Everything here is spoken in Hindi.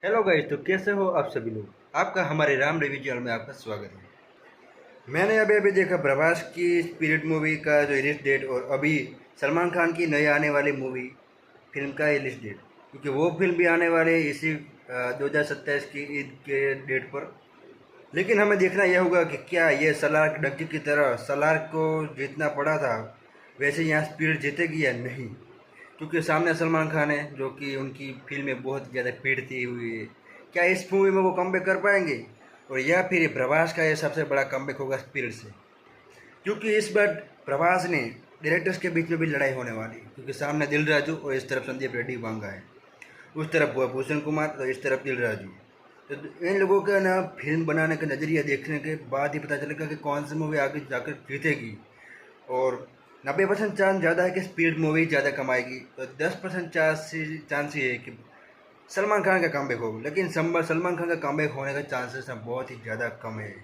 हेलो गाइस, तो कैसे हो आप सभी लोग। आपका हमारे राम रिव्यू चैनल में आपका स्वागत है। मैंने अभी अभी देखा प्रभास की स्पिरिट मूवी का जो रिलीज डेट और अभी सलमान खान की नई आने वाली मूवी फिल्म का रिलीज डेट, क्योंकि वो फिल्म भी आने वाले है इसी 2027 की ईद के डेट पर। लेकिन हमें देखना यह होगा कि क्या ये सलार डंकी की तरह सलार को जीतना पड़ा था वैसे यहाँ स्पिरिट जीतेगी या नहीं, क्योंकि सामने सलमान खान है जो कि उनकी फिल्म में बहुत ज़्यादा पीड़ती हुई है। क्या इस मूवी में वो कमबैक कर पाएंगे, और या फिर ये प्रभास का ये सबसे बड़ा कमबैक होगा स्पिरिट से, क्योंकि इस बार प्रभास ने डायरेक्टर्स के बीच में भी लड़ाई होने वाली है, क्योंकि सामने दिल राजू और इस तरफ संदीप रेड्डी वांगा है। उस तरफ हुआ भूषण कुमार तो इस तरफ दिल राजू। तो इन लोगों का ना फिल्म बनाने का नज़रिया देखने के बाद ही पता चलेगा कि कौन सी मूवी आगे जाकर जीतेगी। और 90% चांस ज़्यादा है कि स्पीड मूवी ज़्यादा कमाएगी, तो 10% चांस ये है कि सलमान खान का कमबैक हो, लेकिन सलमान खान का कमबैक होने का चांसेस बहुत ही ज़्यादा कम है।